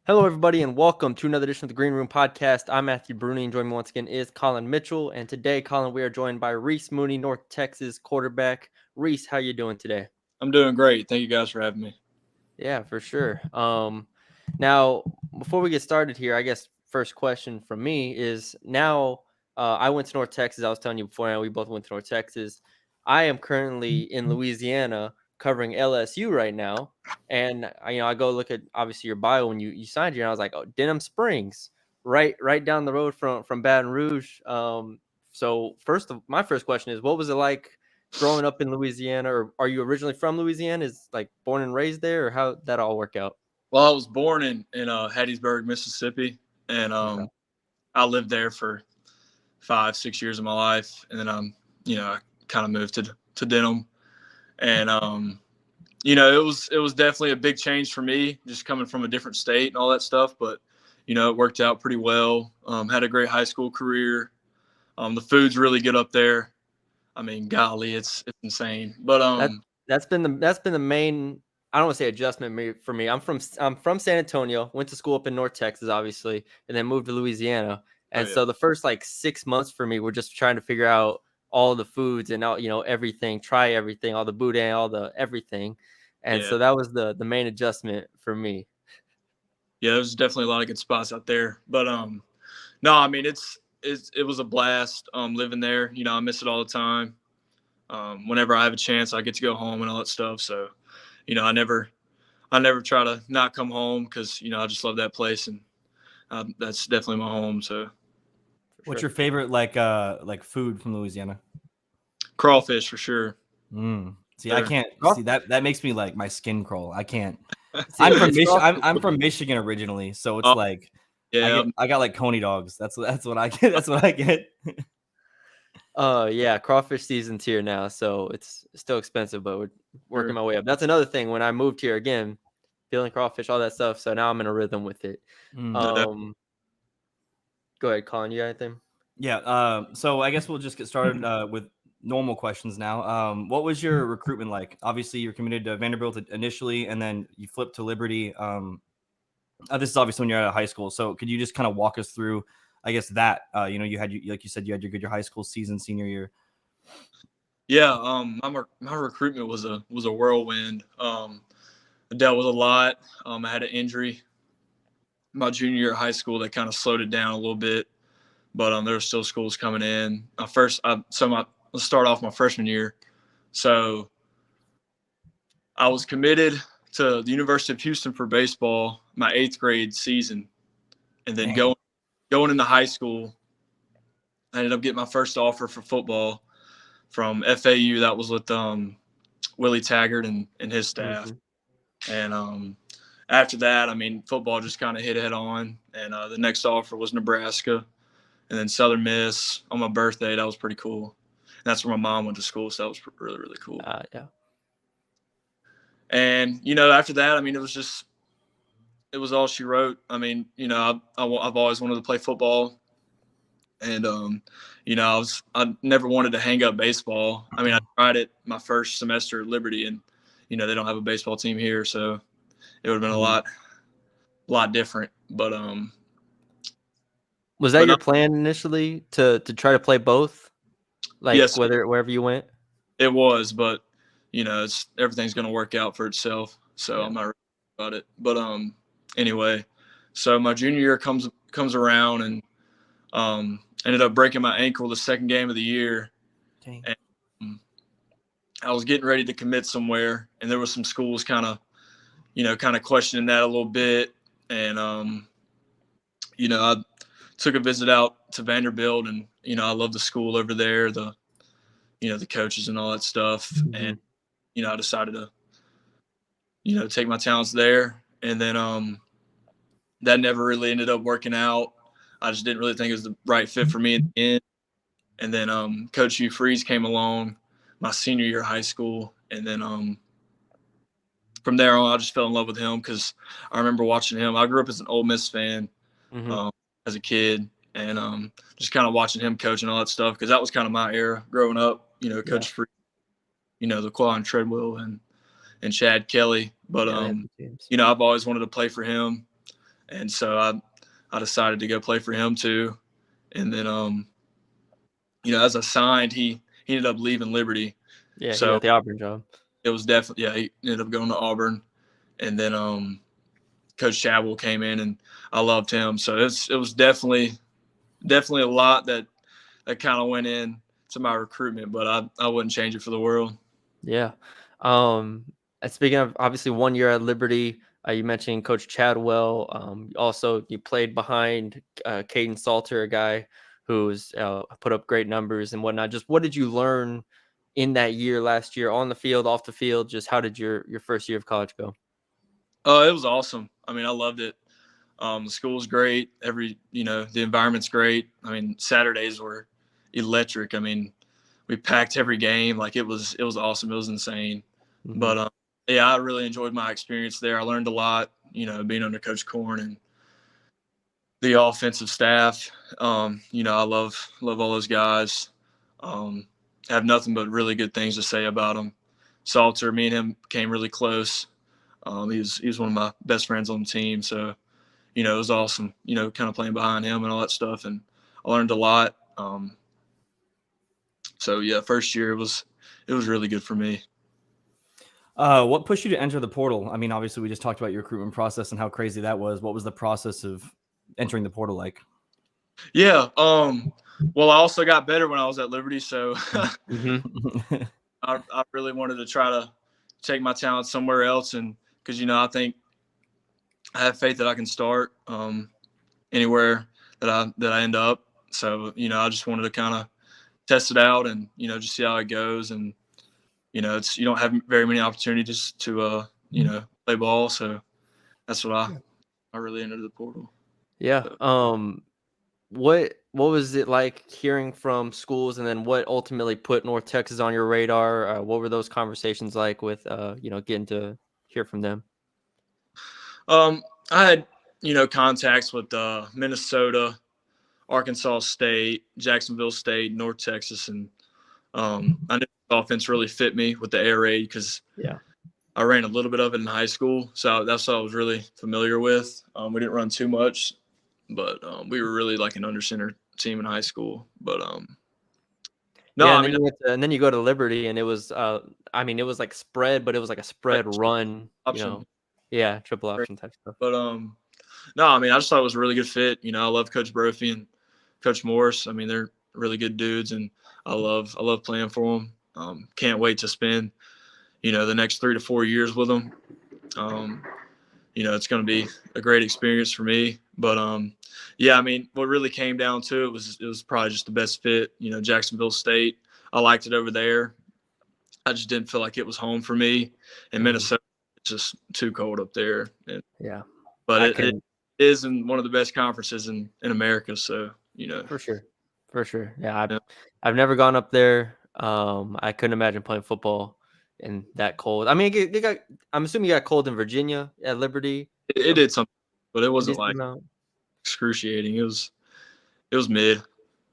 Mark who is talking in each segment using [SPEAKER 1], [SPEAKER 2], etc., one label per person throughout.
[SPEAKER 1] Hello, everybody, and welcome to another edition of the Green Room Podcast. I'm Matthew Brune, and joining me once again is Colin Mitchell. And today, Colin, we are joined by Reese Mooney, North Texas quarterback. Reese, how you doing today?
[SPEAKER 2] I'm doing great. Thank you guys for having me.
[SPEAKER 1] Yeah, for sure. Now, before we get started here, I guess first question from me is now I went to North Texas. I was telling you before, now we both went to North Texas. I am currently in Louisiana covering LSU right now, and I go look at obviously your bio when you signed here, and I was like, oh, Denham Springs, right down the road from Baton Rouge. So my first question is, what was it like growing up in Louisiana, or are you originally from Louisiana? Is like born and raised there, or how that all work out?
[SPEAKER 2] Well, I was born in Hattiesburg, Mississippi, and
[SPEAKER 1] Okay.
[SPEAKER 2] I lived there for 5-6 years of my life, and then I kind of moved to Denham, and it was definitely a big change for me, just coming from a different state and all that stuff. But it worked out pretty well. Had a great high school career. The food's really good up there. I mean, golly, it's insane. But
[SPEAKER 1] That that's been the main. I don't want to say adjustment for me. I'm from San Antonio. Went to school up in North Texas, obviously, and then moved to Louisiana.
[SPEAKER 2] oh
[SPEAKER 1] And
[SPEAKER 2] yeah,
[SPEAKER 1] so the first like 6 months for me were just trying to figure out all the foods and all everything, try everything, all the boudin, all the everything. And
[SPEAKER 2] yeah,
[SPEAKER 1] so that was the main adjustment for me.
[SPEAKER 2] yeah. There's definitely a lot of good spots out there. But no, I mean it was a blast living there. I miss it all the time. Whenever I have a chance, I get to go home and all that stuff. So, I never try to not come home because I just love that place, and that's definitely my home. So
[SPEAKER 1] For
[SPEAKER 3] What's
[SPEAKER 1] sure.
[SPEAKER 3] your favorite like food from Louisiana?
[SPEAKER 2] crawfish for sure.
[SPEAKER 3] See, I
[SPEAKER 2] There.
[SPEAKER 3] can't
[SPEAKER 1] Crawf-
[SPEAKER 3] see that makes me like my skin crawl. I can't.
[SPEAKER 1] See,
[SPEAKER 3] I'm from
[SPEAKER 1] it's crawfish.
[SPEAKER 3] I'm from Michigan originally, so it's
[SPEAKER 2] Oh
[SPEAKER 3] like
[SPEAKER 2] yeah,
[SPEAKER 3] I got like coney dogs. That's what I get. That's what I get.
[SPEAKER 1] Yeah, crawfish season's here now, so it's still expensive, but we're working
[SPEAKER 2] sure.
[SPEAKER 1] my way up. That's another thing when I moved here again, feeling crawfish, all that stuff. So now I'm in a rhythm with it.
[SPEAKER 2] No,
[SPEAKER 3] Mm.
[SPEAKER 2] that,
[SPEAKER 1] Go ahead, Colin. You got anything?
[SPEAKER 3] Yeah. So I guess we'll just get started with normal questions now. What was your recruitment like? Obviously, you're committed to Vanderbilt initially, and then you flipped to Liberty. This is obviously when you're out of high school. So could you just kind of walk us through, I guess that like you said, you had your high school season senior year.
[SPEAKER 2] yeah. My recruitment was a whirlwind. I dealt with a lot. I had an injury my junior year of high school that kind of slowed it down a little bit, but there were still schools coming in. Let's start off my freshman year. So I was committed to the University of Houston for baseball my 8th grade season, and then
[SPEAKER 3] Dang.
[SPEAKER 2] going into high school, I ended up getting my first offer for football from FAU. That was with Willie Taggart and his staff.
[SPEAKER 1] Mm-hmm.
[SPEAKER 2] And after that, I mean, football just kind of hit head on. And the next offer was Nebraska, and then Southern Miss on my birthday. That was pretty cool. And that's where my mom went to school, so that was really, really cool.
[SPEAKER 1] Yeah.
[SPEAKER 2] And after that, I mean, it was all she wrote. I mean, I've always wanted to play football, and I never wanted to hang up baseball. I mean, I tried it my first semester at Liberty, and they don't have a baseball team here, so it would have been a lot different. But
[SPEAKER 1] Was that your plan initially to try to play both, like
[SPEAKER 2] yes,
[SPEAKER 1] wherever you went?
[SPEAKER 2] it was, but everything's going to work out for itself, so
[SPEAKER 1] Yeah.
[SPEAKER 2] I'm not really about it. But anyway, so my junior year comes around, and ended up breaking my ankle the second game of the year.
[SPEAKER 3] Dang.
[SPEAKER 2] And I was getting ready to commit somewhere, and there was some schools kind of questioning that a little bit. And I took a visit out to Vanderbilt, and I love the school over there, the coaches and all that stuff.
[SPEAKER 1] Mm-hmm.
[SPEAKER 2] And I decided to take my talents there, and then that never really ended up working out. I just didn't really think it was the right fit for me in the end. And then Coach Hugh Freeze came along my senior year of high school, and then from there on, I just fell in love with him because I remember watching him. I grew up as an Ole Miss fan
[SPEAKER 1] Mm-hmm.
[SPEAKER 2] as a kid, and just kind of watching him coach and all that stuff, because that was kind of my era growing up. Coach Freeze, the Quan Treadwell and Chad Kelly. But
[SPEAKER 1] Yeah,
[SPEAKER 2] I've always wanted to play for him, and so I decided to go play for him too. And then as I signed, he ended up leaving Liberty.
[SPEAKER 1] Yeah, he
[SPEAKER 2] So
[SPEAKER 1] got the Auburn job.
[SPEAKER 2] it was definitely he ended up going to Auburn, and then Coach Chadwell came in, and I loved him. So it was definitely a lot that kind of went in to my recruitment, but I wouldn't change it for the world.
[SPEAKER 1] Yeah. And speaking of obviously 1 year at Liberty, you mentioned Coach Chadwell. Also, you played behind Caden Salter, a guy who's put up great numbers and whatnot. Just what did you learn in that year last year, on the field, off the field? Just how did your first year of college go?
[SPEAKER 2] It was awesome. I mean, I loved it. The school's great. The environment's great. I mean, Saturdays were electric. I mean, we packed every game. Like it was awesome. It was insane.
[SPEAKER 1] Mm-hmm.
[SPEAKER 2] But yeah, I really enjoyed my experience there. I learned a lot, being under Coach Korn and the offensive staff. I love all those guys. I have nothing but really good things to say about them. Salter, me and him became really close. He's one of my best friends on the team. So, it was awesome, kind of playing behind him and all that stuff. And I learned a lot. So yeah, first year it was really good for me.
[SPEAKER 3] What pushed you to enter the portal? I mean, obviously we just talked about your recruitment process and how crazy that was. What was the process of entering the portal like?
[SPEAKER 2] Yeah. Well, I also got better when I was at Liberty. So
[SPEAKER 1] Mm-hmm.
[SPEAKER 2] I really wanted to try to take my talent somewhere else. And because, I think I have faith that I can start anywhere that I end up. So, I just wanted to kind of test it out and, just see how it goes. And, you don't have very many opportunities to, play ball. So that's what I really entered the portal.
[SPEAKER 1] Yeah.
[SPEAKER 2] So.
[SPEAKER 1] What was it like hearing from schools, and then what ultimately put North Texas on your radar? What were those conversations like with getting to hear from them?
[SPEAKER 2] I had contacts with Minnesota, Arkansas State, Jacksonville State, North Texas, and I knew the offense really fit me with the air raid because I ran a little bit of it in high school, so that's what I was really familiar with. We didn't run too much, but we were really like an under center team in high school. But no,
[SPEAKER 1] yeah,
[SPEAKER 2] I
[SPEAKER 1] and then
[SPEAKER 2] mean,
[SPEAKER 1] and then you go to Liberty, and it was it was like spread, but it was like a spread run,
[SPEAKER 2] option.
[SPEAKER 1] Yeah, triple option type stuff.
[SPEAKER 2] But no, I mean, I just thought it was a really good fit. I love Coach Brophy and Coach Morris. I mean, they're really good dudes, and I love playing for them. Can't wait to spend, the next 3 to 4 years with them. It's going to be a great experience for me. But yeah, I mean, what really came down to it was probably just the best fit. Jacksonville State, I liked it over there. I just didn't feel like it was home for me. And Minnesota, it's just too cold up there. And,
[SPEAKER 1] Yeah,
[SPEAKER 2] but it is in one of the best conferences in America. So,
[SPEAKER 1] for sure. Yeah, I've never gone up there. I couldn't imagine playing football in that cold. I mean, I'm assuming you got cold in Virginia at Liberty.
[SPEAKER 2] It did something, but it wasn't
[SPEAKER 1] Decent
[SPEAKER 2] like
[SPEAKER 1] amount.
[SPEAKER 2] excruciating. It was mid.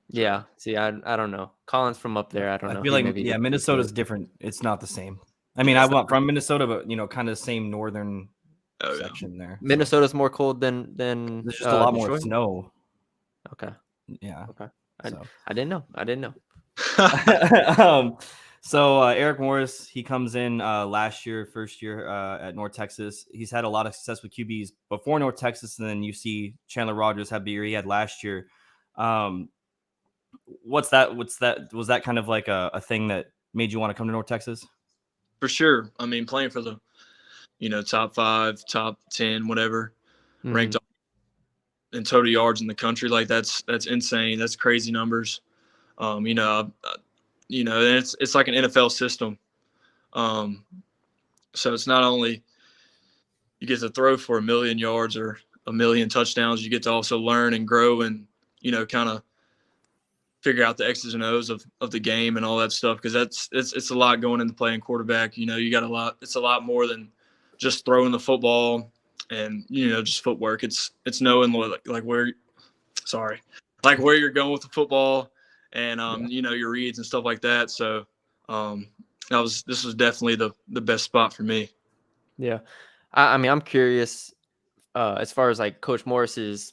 [SPEAKER 1] Yeah. See, I don't know. Colin's from up there. I don't know.
[SPEAKER 3] I feel like Minnesota's different. It's not the same. I mean, I went from Minnesota, but kind of the same northern section there.
[SPEAKER 1] Minnesota's more cold than
[SPEAKER 3] there's just a lot
[SPEAKER 1] Detroit?
[SPEAKER 3] more snow.
[SPEAKER 1] Okay.
[SPEAKER 3] Yeah.
[SPEAKER 1] Okay. I didn't know.
[SPEAKER 3] So Eric Morris, he comes in first year at North Texas. He's had a lot of success with QBs before North Texas, and then you see Chandler Rogers had the year he had last year. Was that kind of like a thing that made you want to come to North Texas?
[SPEAKER 2] For sure. I mean, playing for the, top 5, top 10, whatever, ranked in total yards in the country, like that's insane. That's crazy numbers. And it's like an NFL system. So it's not only you get to throw for 1 million yards or 1 million touchdowns, you get to also learn and grow and, kind of figure out the X's and O's of the game and all that stuff. Cause it's a lot going into playing quarterback. You got it's a lot more than just throwing the football and, just footwork. It's knowing like where you're going with the football and, your reads and stuff like that. So this was definitely the best spot for me.
[SPEAKER 1] Yeah. I mean, I'm curious. as far as like Coach Morris's,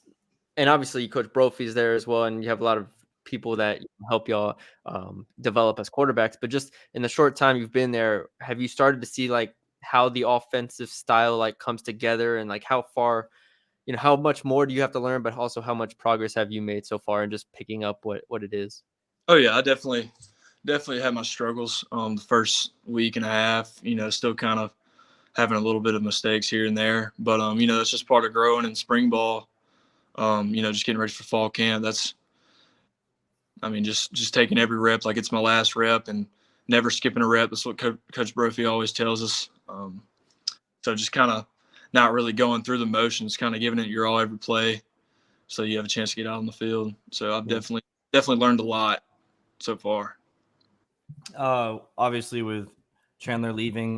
[SPEAKER 1] and obviously Coach Brophy's there as well, and you have a lot of people that help y'all develop as quarterbacks. But just in the short time you've been there, have you started to see like how the offensive style like comes together, and like how far, how much more do you have to learn, but also how much progress have you made so far in just picking up what it is?
[SPEAKER 2] Oh yeah, I definitely had my struggles the first week and a half. Still kind of having a little bit of mistakes here and there, but it's just part of growing in spring ball. Just getting ready for fall camp. Just taking every rep like it's my last rep and never skipping a rep. That's what Coach Brophy always tells us. So just kind of not really going through the motions, kind of giving it your all every play, so you have a chance to get out on the field. So I've definitely learned a lot so far.
[SPEAKER 3] Obviously with Chandler leaving,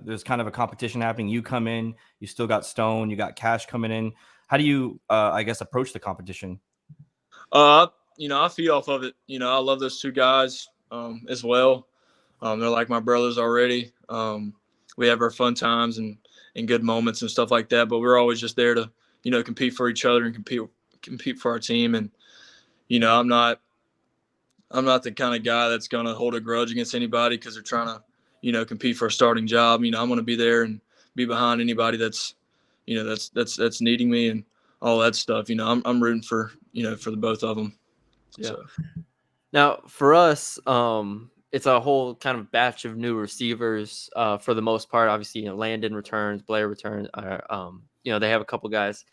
[SPEAKER 3] there's kind of a competition happening. You come in, you still got Stone, you got Cash coming in. How do you, I guess, approach the competition?
[SPEAKER 2] I feed off of it. I love those two guys as well. They're like my brothers already. We have our fun times and good moments and stuff like that, but we're always just there to, compete for each other and compete for our team. And, I'm not the kind of guy that's going to hold a grudge against anybody because they're trying to, compete for a starting job. I'm going to be there and be behind anybody that's needing me and all that stuff. I'm rooting for, for the both of them.
[SPEAKER 1] Yeah.
[SPEAKER 2] So.
[SPEAKER 1] Now for us, it's a whole kind of batch of new receivers for the most part. Obviously, Landon returns, Blair returns. They have a couple guys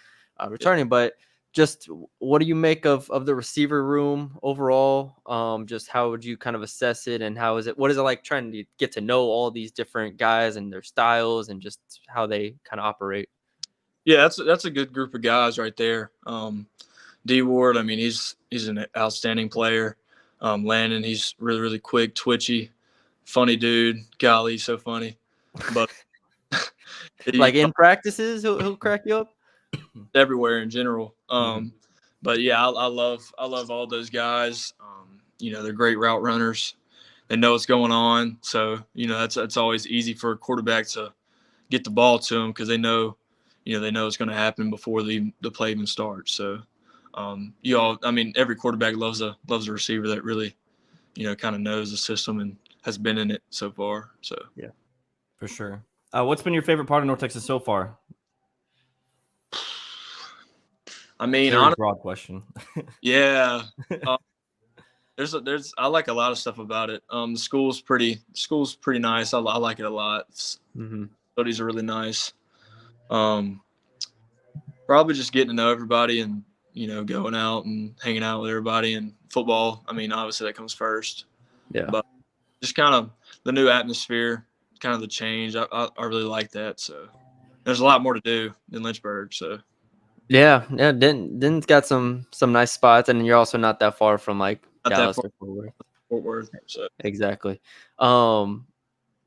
[SPEAKER 1] returning, but just what do you make of the receiver room overall? Just how would you kind of assess it, and what is it like trying to get to know all these different guys and their styles and just how they kind of operate?
[SPEAKER 2] Yeah, that's a good group of guys right there. D Ward, he's an outstanding player. Landon, he's really, really quick, twitchy, funny dude. Golly, he's so funny. But
[SPEAKER 1] like in practices, he'll crack you up.
[SPEAKER 2] Everywhere in general. But yeah, I love all those guys. They're great route runners. They know what's going on. So, that's always easy for a quarterback to get the ball to them because they know it's going to happen before the play even starts. So, every quarterback loves a receiver that really, kind of knows the system and has been in it so far. So
[SPEAKER 1] yeah,
[SPEAKER 3] for sure. What's been your favorite part of North Texas so far? Very
[SPEAKER 2] honestly,
[SPEAKER 3] broad question.
[SPEAKER 2] Yeah. I like a lot of stuff about it. The school's pretty nice. I like it a lot. Studies are really nice. Probably just getting to know everybody and, going out and hanging out with everybody, and football. Obviously that comes first.
[SPEAKER 1] Yeah.
[SPEAKER 2] But just kind of the new atmosphere, kind of the change. I really like that. So there's a lot more to do than Lynchburg. So
[SPEAKER 1] yeah. Denton's got some nice spots, and you're also not that far from like
[SPEAKER 2] not
[SPEAKER 1] Dallas
[SPEAKER 2] that
[SPEAKER 1] or Fort
[SPEAKER 2] Worth. So
[SPEAKER 1] Exactly. Kind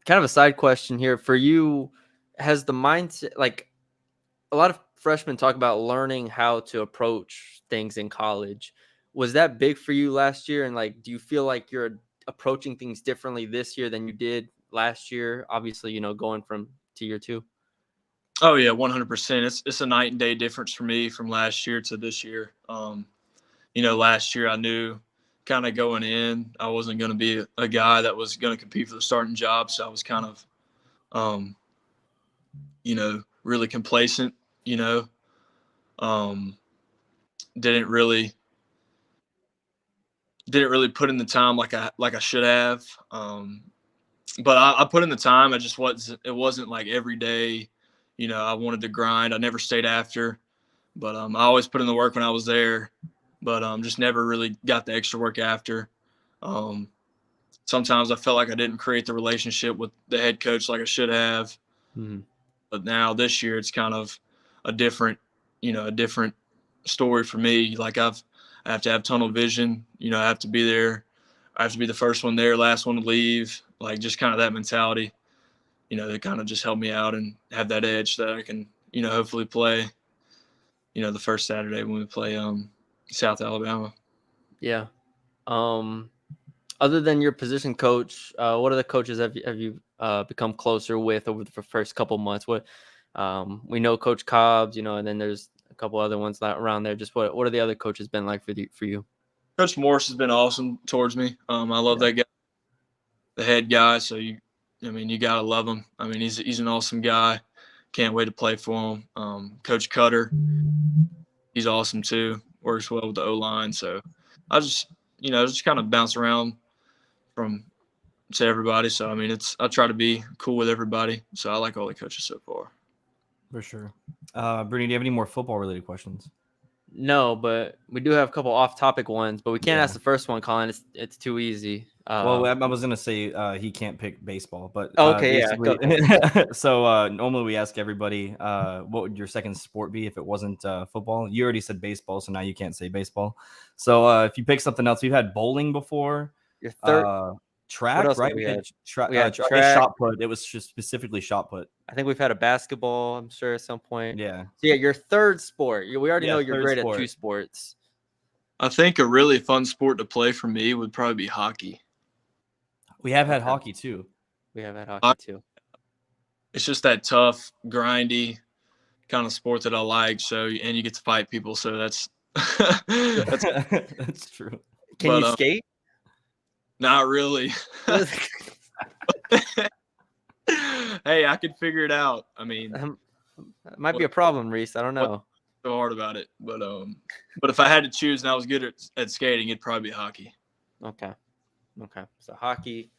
[SPEAKER 1] of a side question here for you. Has the mindset, like a lot of freshmen talk about learning how to approach things in college. Was that big for you last year? And like, do you feel like you're approaching things differently this year than you did last year? Obviously, going from to year two.
[SPEAKER 2] Oh yeah, 100%. It's a night and day difference for me from last year to this year. Last year I knew kind of going in, I wasn't going to be a guy that was going to compete for the starting job. So I was kind of, really complacent, didn't really put in the time like I should have. But I put in the time. It wasn't like every day, I wanted to grind. I never stayed after, but I always put in the work when I was there, but just never really got the extra work after. Sometimes I felt like I didn't create the relationship with the head coach like I should have. But now this year it's kind of a different story for me. Like I have to have tunnel vision. I have to be there. I have to be the first one there, last one to leave. Like just kind of that mentality, that kind of just helped me out and have that edge that I can, hopefully play, the first Saturday when we play South Alabama.
[SPEAKER 1] Yeah. Other than your position coach, what other coaches have you become closer with over the first couple months? What We know Coach Cobbs, and then there's a couple other ones around there. Just what are the other coaches been like for you?
[SPEAKER 2] Coach Morris has been awesome towards me. I love that guy, the head guy. So you gotta love him. I mean, he's an awesome guy. Can't wait to play for him. Coach Cutter, he's awesome too. Works well with the O-line. So I just kind of bounce around from to everybody. So I mean, I try to be cool with everybody. So I like all the coaches so far.
[SPEAKER 3] For sure. Bruni, do you have any more football related questions?
[SPEAKER 1] No, but we do have a couple off-topic ones, but we can't ask the first one, Colin. It's too easy.
[SPEAKER 3] Well, I was gonna say he can't pick baseball, but
[SPEAKER 1] okay,
[SPEAKER 3] So normally we ask everybody, what would your second sport be if it wasn't football? You already said baseball, so now you can't say baseball. So if you pick something else, we've had bowling before.
[SPEAKER 1] Your third
[SPEAKER 3] track, right?
[SPEAKER 1] We had
[SPEAKER 3] track. Shot put. It was just specifically shot put.
[SPEAKER 1] I think we've had a basketball, I'm sure, at some point.
[SPEAKER 3] Yeah.
[SPEAKER 1] So yeah, your third sport. We already know you're great at two sports.
[SPEAKER 2] I think a really fun sport to play for me would probably be hockey.
[SPEAKER 3] We have had hockey too.
[SPEAKER 1] We have had hockey too.
[SPEAKER 2] It's just that tough, grindy kind of sport that I like. So, and you get to fight people. So that's
[SPEAKER 3] that's true.
[SPEAKER 1] Can you skate?
[SPEAKER 2] Not really. Hey, I could figure it out. I mean,
[SPEAKER 1] it might be a problem, Reese. I don't know.
[SPEAKER 2] So hard about it, but if I had to choose and I was good at skating, it'd probably be hockey.
[SPEAKER 1] Okay. So hockey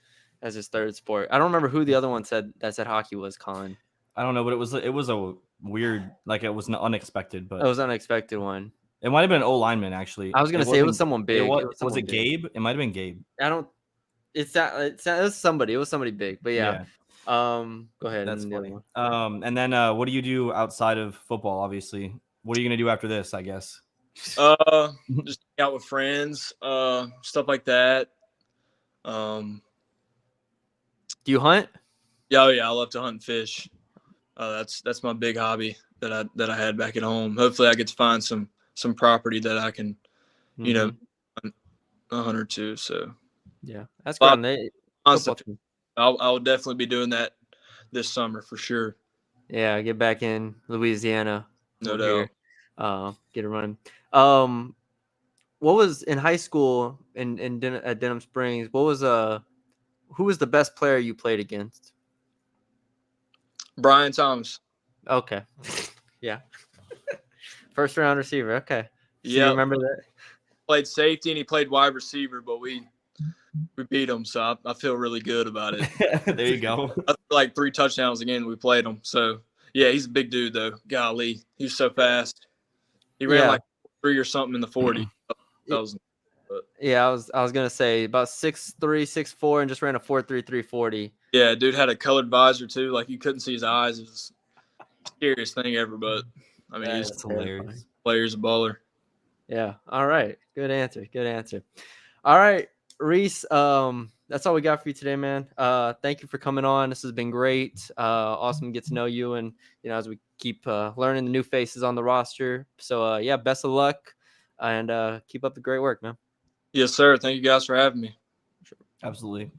[SPEAKER 1] as his third sport. I don't remember who the other one said hockey was, Colin.
[SPEAKER 3] I don't know, but it was a weird, like it was an unexpected, but
[SPEAKER 1] it was an unexpected one.
[SPEAKER 3] It might have been an O-lineman actually.
[SPEAKER 1] I was gonna say it was someone big.
[SPEAKER 3] Was it Gabe? It might have been Gabe.
[SPEAKER 1] It was somebody. It was somebody big, but yeah. Go ahead.
[SPEAKER 3] That's funny. And then what do you do outside of football? Obviously, what are you gonna do after this? I guess.
[SPEAKER 2] Just hang out with friends, stuff like that.
[SPEAKER 1] Do you hunt?
[SPEAKER 2] Yeah, I love to hunt and fish. That's my big hobby that I had back at home. Hopefully, I get to find some property that I can, hunt or two. So
[SPEAKER 1] yeah, that's great.
[SPEAKER 2] I'll definitely be doing that this summer for sure.
[SPEAKER 1] Yeah, get back in Louisiana.
[SPEAKER 2] No doubt.
[SPEAKER 1] Get a run. What was in high school at Denham Springs? Who was the best player you played against?
[SPEAKER 2] Brian Thomas.
[SPEAKER 1] Okay. Yeah. First round receiver. Okay. So
[SPEAKER 2] yeah.
[SPEAKER 1] Remember that?
[SPEAKER 2] Played safety and he played wide receiver, but we beat him, so I feel really good about it.
[SPEAKER 3] There you go.
[SPEAKER 2] Like 3 touchdowns again. We played him. So yeah, he's a big dude though. Golly, he's so fast. He ran like 3 or something in the 40.
[SPEAKER 1] Yeah, I was gonna say about 6'3", 6'4", and just ran a 4.33 40.
[SPEAKER 2] Yeah, dude had a colored visor too. Like you couldn't see his eyes. It was the scariest thing ever. But I mean, he's hilarious. Player's a baller.
[SPEAKER 1] Yeah. All right. Good answer. All right, Reese. That's all we got for you today, man. Thank you for coming on. This has been great. Awesome to get to know you, and as we keep learning the new faces on the roster. So yeah, best of luck, and keep up the great work, man.
[SPEAKER 2] Yes, sir. Thank you guys for having me.
[SPEAKER 3] Absolutely.